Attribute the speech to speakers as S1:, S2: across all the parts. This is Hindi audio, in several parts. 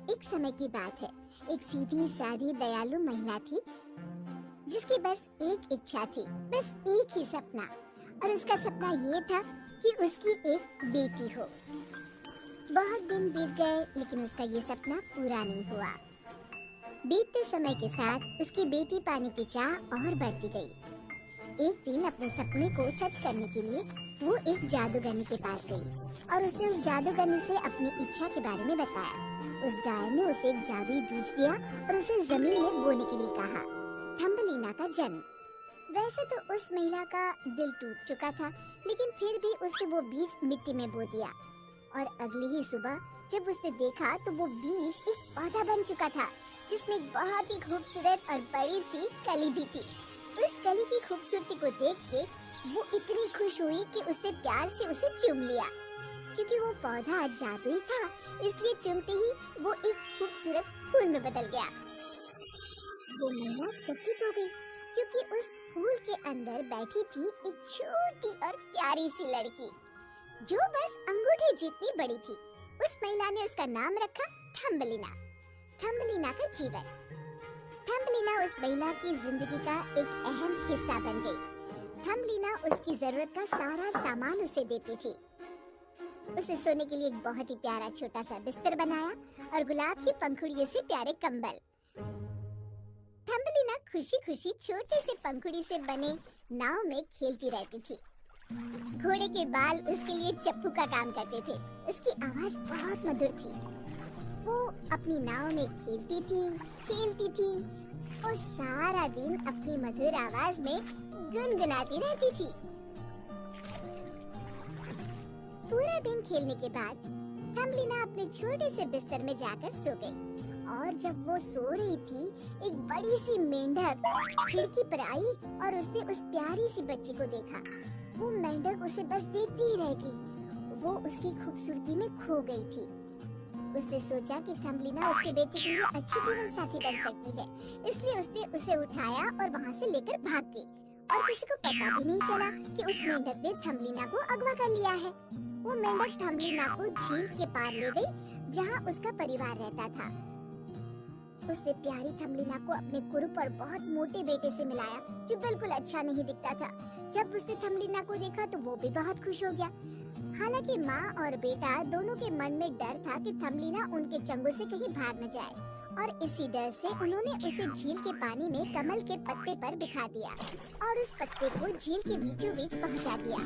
S1: एक समय की बात है। एक सीधी सादी दयालु महिला थी जिसकी बस एक इच्छा थी, बस एक ही सपना। और उसका सपना ये था कि उसकी एक बेटी हो। बहुत दिन बीत गए लेकिन उसका ये सपना पूरा नहीं हुआ। बीतते समय के साथ उसकी बेटी पाने की चाह और बढ़ती गई। एक दिन अपने सपने को सच करने के लिए वो एक जादूगरनी के पास गई और उसने उस जादूगरनी से अपनी इच्छा के बारे में बताया। उस डायन ने उसे एक जादुई बीज दिया और उसे जमीन में बोने के लिए कहा। थम्बलीना का जन्म। वैसे तो उस महिला का दिल टूट चुका था, लेकिन फिर भी उसने वो बीज मिट्टी में बो दिया और अगली ही सुबह जब उसने देखा तो वो बीज एक पौधा बन चुका था जिसमें एक बहुत ही खूबसूरत और बड़ी सी कली भी थी। उस कली की खूबसूरती को देख के वो इतनी खुश हुई कि उसने प्यार से उसे चूम लिया। क्योंकि वो पौधा जादुई था, इसलिए चूमते ही वो एक खूबसूरत फूल में बदल गया। वो महिला चकित हो गई क्योंकि उस फूल के अंदर बैठी थी एक छोटी और प्यारी सी लड़की जो बस अंगूठे जितनी बड़ी थी। उस महिला ने उसका नाम रखा थम्बलीना। थम्बलीना का जीवन। थम्बलीना उस महिला की जिंदगी का एक अहम हिस्सा बन गई। थम्बलीना उसकी जरूरत का सारा सामान उसे देती थी। उसे सोने के लिए एक बहुत ही प्यारा छोटा सा बिस्तर बनाया और गुलाब की पंखुड़ियों से प्यारे कंबल। थम्बलीना खुशी खुशी छोटे से पंखुड़ी से बने नाव में खेलती रहती थी। घोड़े के बाल उसके लिए चप्पू का काम करते थे। उसकी आवाज बहुत मधुर थी। वो अपनी नाव में खेलती थी और सारा दिन अपनी मधुर आवाज में गुनगुनाती रहती थी। पूरा दिन खेलने के बाद थम्बलीना अपने छोटे से बिस्तर में जाकर सो गई। और जब वो सो रही थी, एक बड़ी सी मेंढक खिड़की पर आई और उसने उस प्यारी सी बच्ची को देखा। वो मेंढक उसे बस देखती ही रह गई। वो उसकी खूबसूरती में खो गई थी। उसने सोचा कि थम्बलीना उसके बेटे के लिए अच्छी जीवन साथी बन सकती है, इसलिए उसने उसे उठाया और वहाँ से लेकर भाग गई। और किसी को पता भी नहीं चला कि उस मेंढक ने थम्बलीना को अगवा कर लिया है। वो मेंढक थम्बलीना को झील के पार ले गई जहाँ उसका परिवार रहता था। उसने प्यारी थम्बलीना को अपने कुरूप और बहुत मोटे बेटे से मिलाया जो बिल्कुल अच्छा नहीं दिखता था। जब उसने थम्बलीना को देखा तो वो भी बहुत खुश हो गया। हालांकि माँ और बेटा दोनों के मन में डर था कि थम्बलीना उनके चंगुल से कहीं भाग न जाए, और इसी डर से उन्होंने उसे झील के पानी में कमल के पत्ते पर बिठा दिया और उस पत्ते को झील के बीचों बीच पहुँचा दिया।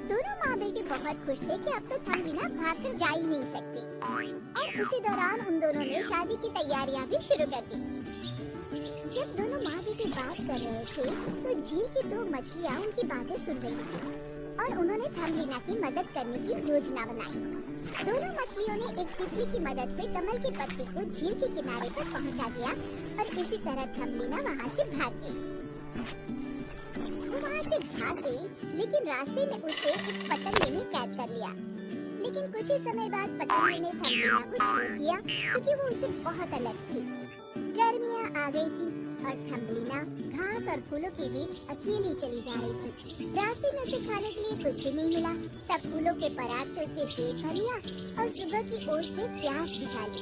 S1: दोनों माँ बेटे बहुत खुश थे कि अब तो थम्बलीना भाग कर जा ही नहीं सकती। और उसी दौरान उन दोनों ने शादी की तैयारियां भी शुरू कर दी। जब दोनों माँ बेटे बात कर रहे थे तो झील की दो मछलियाँ उनकी बातें सुन रही थी और उन्होंने थम्बलीना की मदद करने की योजना बनाई। दोनों मछलियों ने एक तितली की मदद से कमल के पत्ते को झील के किनारे पर पहुंचा दिया और इसी तरह थम्बलीना वहाँ से भाग गई। वो वहाँ से भाग गई, लेकिन रास्ते में उसे एक पतंगे ने कैद कर लिया। लेकिन कुछ ही समय बाद पतंगे ने थम्बलीना को छोड़ दिया क्योंकि वो उससे बहुत अलग थी। गर्मियाँ आ गई थी और थम्बलीना घास और फूलों के बीच अकेली चली जा रही थी। रास्ते में उसे खाने के लिए कुछ भी नहीं मिला। तब फूलों के पराग से उसने पेट भर लिया और सुबह की ओर से प्यास बुझा ली।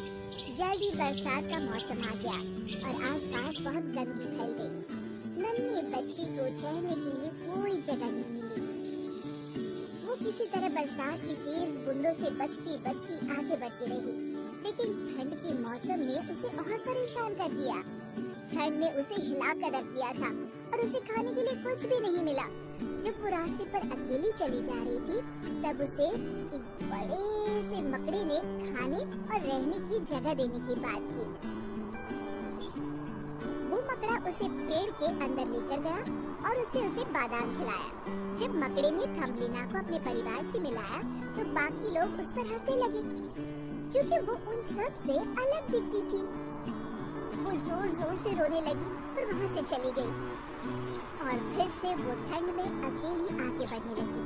S1: जल्दी बरसात का मौसम आ गया और आसपास बहुत गंदगी फैल गई। नन्ही बच्ची को ठहरने के लिए कोई जगह नहीं मिली। वो किसी तरह बरसात की तेज बूंदों से बचती बचती आगे बढ़ती रही, लेकिन ठंड के मौसम ने उसे और परेशान कर दिया। ठंड ने उसे हिला कर रख दिया था और उसे खाने के लिए कुछ भी नहीं मिला। जब वो रास्ते पर अकेली चली जा रही थी तब उसे एक बड़े से मकड़े ने खाने और रहने की जगह देने की बात की। वो मकड़ा उसे पेड़ के अंदर लेकर गया और उसने उसे बादाम खिलाया। जब मकड़े ने थम्बलीना को अपने परिवार से मिलाया तो बाकी लोग उस पर हंसने लगे क्योंकि वो उन सब से अलग दिखती थी। वो जोर जोर से रोने लगी और वहाँ से चली गई और फिर से वो ठंड में अकेली आगे बढ़ने लगी।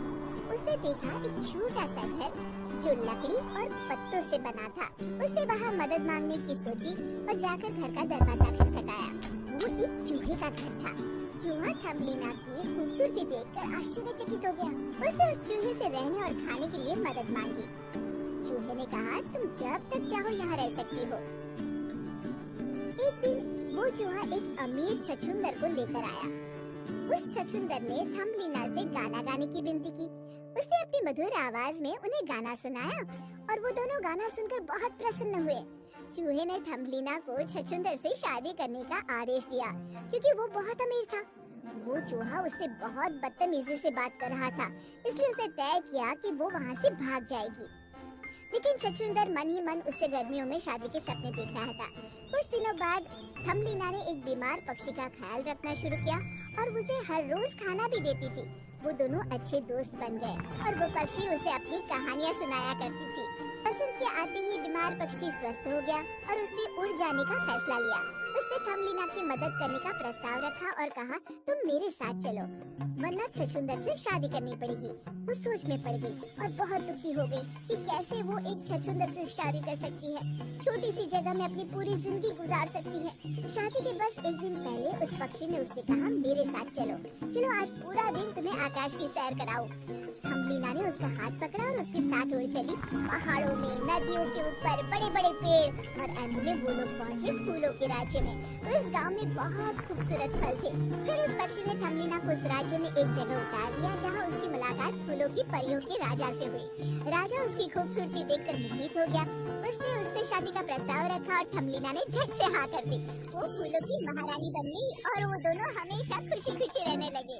S1: उसने देखा एक छोटा सा घर जो लकड़ी और पत्तों से बना था। उसने वहाँ मदद मांगने की सोची और जाकर घर का दरवाजा खटखटाया। वो एक चूहे का घर था। चूहा थम्बलीना की खूबसूरती देखकर आश्चर्यचकित हो गया। उसने उस चूहे से रहने और खाने के लिए मदद मांगी। चूहे ने कहा, तुम जब तक चाहो यहाँ रह सकती हो। एक दिन वो चूहा एक अमीर छछूंदर को लेकर आया। उस छछूंदर ने थम्बलिना से गाना गाने की विनती की। उसने अपनी मधुर आवाज में उन्हें गाना सुनाया और वो दोनों गाना सुनकर बहुत प्रसन्न हुए। चूहे ने थम्बलिना को छछूंदर से शादी करने का आदेश दिया क्योंकि वो बहुत अमीर था। वो चूहा उससे बहुत बदतमीजी से बात कर रहा था, इसलिए उसने तय किया कि वो वहाँ से भाग जाएगी। लेकिन छछूंदर मन ही मन उससे गर्मियों में शादी के सपने देख रहा था। कुछ दिनों बाद थम्बलिना ने एक बीमार पक्षी का ख्याल रखना शुरू किया और उसे हर रोज खाना भी देती थी। वो दोनों अच्छे दोस्त बन गए और वो पक्षी उसे अपनी कहानियाँ सुनाया करती थी। बसंत के आते ही बीमार पक्षी स्वस्थ हो गया और उसने उड़ जाने का फैसला लिया। उसने थम्बलिना की मदद करने का प्रस्ताव रखा और कहा, तुम मेरे साथ चलो, वरना छछूंदर से शादी करनी पड़ेगी। वो सोच में पड़ गई और बहुत दुखी हो गई कि कैसे वो एक छछूंदर से शादी कर सकती है, छोटी सी जगह में अपनी पूरी जिंदगी गुजार सकती है। शादी के बस एक दिन पहले उस पक्षी ने उससे कहा, मेरे साथ चलो, चलो आज पूरा दिन तुम्हें आकाश की सैर कराऊं। थम्बलिना ने उसका हाथ पकड़ा और उसके साथ उड़ चली। पहाड़ों में, नदियों के ऊपर बड़े बड़े पेड़ और अंत में वो लोग पहुँचे फूलों के राज्य में। तो इस गांव में बहुत खूबसूरत फल थे। फिर उस पक्षी ने थम्बलिना को उस राज्य में एक जगह उतार दिया जहाँ उसकी मुलाकात फूलों की परियों के राजा से हुई। राजा उसकी खूबसूरती देखकर मोहित हो गया। उसने उससे शादी का प्रस्ताव रखा और थम्बलिना ने झट से हाँ कर दी। वो फूलों की महारानी बन गई और वो दोनों हमेशा खुशी खुशी रहने लगे।